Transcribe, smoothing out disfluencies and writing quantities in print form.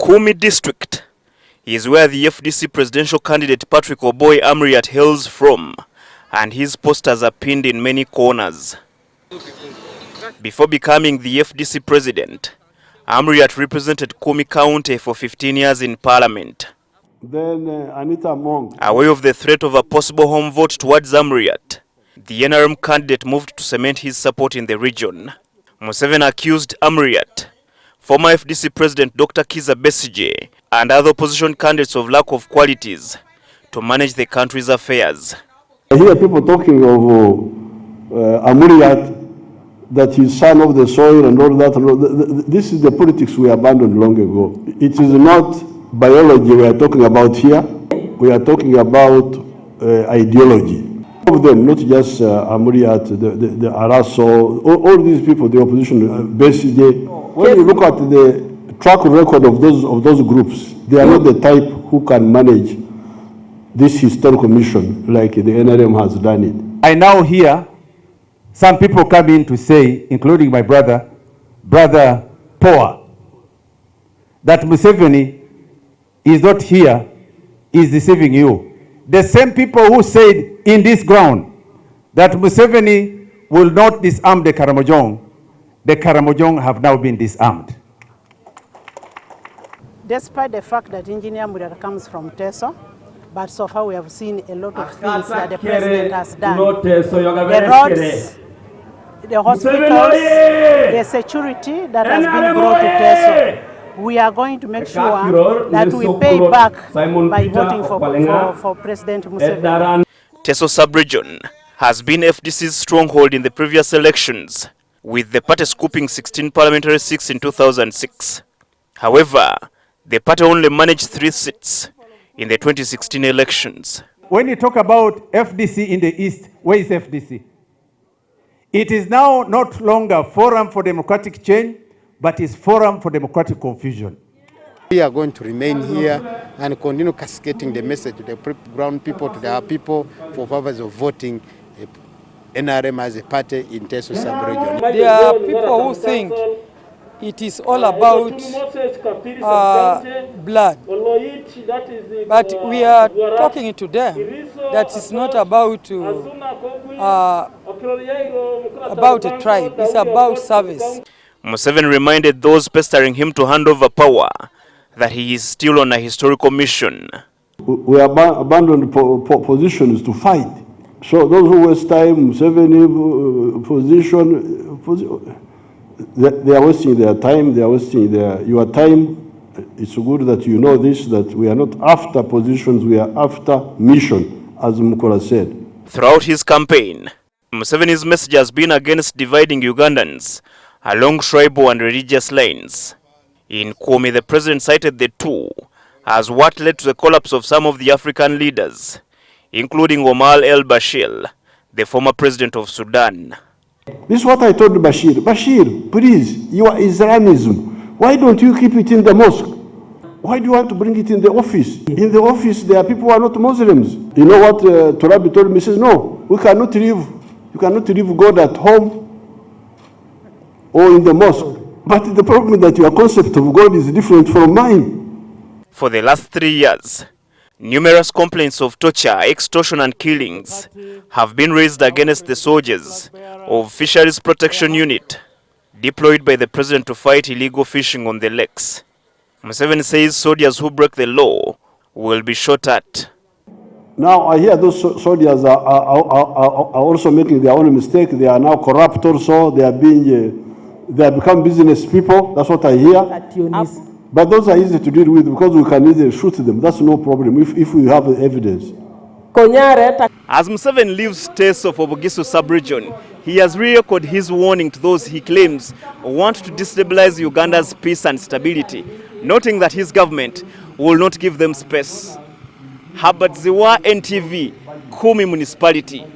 Kumi district is where the FDC presidential candidate Patrick Oboi Amuriat hails from, and his posters are pinned in many corners. Before becoming the FDC president, Amuriat represented Kumi County for 15 years in parliament. Then aware of the threat of a possible home vote towards Amuriat, the NRM candidate moved to cement his support in the region. Museveni accused Amuriat, former FDC President Dr Kiiza Besigye, and other opposition candidates of lack of qualities to manage the country's affairs. I hear people talking of Amuriat, that he's son of the soil and all that. This is the politics we abandoned long ago. It is not biology we are talking about here. We are talking about ideology. All of them, not just Amuriat, the Araso, all these people, the opposition, Besigye. When you look at the track record of those groups, they are not the type who can manage this historical mission like the NRM has done it. I now hear some people come in to say, including my brother Poa, that Museveni is not here, is deceiving you. The same people who said in this ground that Museveni will not disarm the Karamojong have now been disarmed. Despite the fact that Engineer Amuriat comes from Teso, but so far we have seen a lot of things that the president has done. The roads, the hospitals, the security that has been brought to Teso. We are going to make sure that we pay back by voting for President Museveni. Teso subregion has been FDC's stronghold in the previous elections, with the party scooping 16 parliamentary seats in 2006. However, the party only managed 3 seats in the 2016 elections. When you talk about FDC in the East, where is FDC? It is now not longer Forum for Democratic Change, but is Forum for Democratic Confusion. We are going to remain here and continue cascading the message to the ground people, to their people, for purpose of voting NRM as a party in Teso sub-region. There are people who think it is all about blood, but we are talking to them that it's not about a tribe, it's about service. Museveni reminded those pestering him to hand over power that he is still on a historical mission. We abandoned positions to fight. So those who waste time, Museveni position, they are wasting their time, they are wasting your time. It's good that you know this, that we are not after positions, we are after mission, as Mukora said. Throughout his campaign, Museveni's message has been against dividing Ugandans along tribal and religious lines. In Kumi, the president cited the two as what led to the collapse of some of the African leaders, including Omar el-Bashir, the former president of Sudan. This is what I told Bashir. Bashir, please, your Islamism, why don't you keep it in the mosque? Why do you want to bring it in the office? In the office, there are people who are not Muslims. You know what Turabi told me? He says, no, you cannot leave God at home or in the mosque. But the problem is that your concept of God is different from mine. For the last 3 years, numerous complaints of torture, extortion and killings have been raised against the soldiers of Fisheries Protection Unit deployed by the president to fight illegal fishing on the lakes. Museveni says soldiers who break the law will be shot at. Now I hear those soldiers are also making their own mistake. They are now corrupt also. They have become business people. That's what I hear. But those are easy to deal with because we can easily shoot them. That's no problem if we have evidence. As Museveni leaves Teso for Bugisu sub-region, he has re-echoed his warning to those he claims want to destabilize Uganda's peace and stability, noting that his government will not give them space. Habat Ziwa, NTV, Kumi Municipality.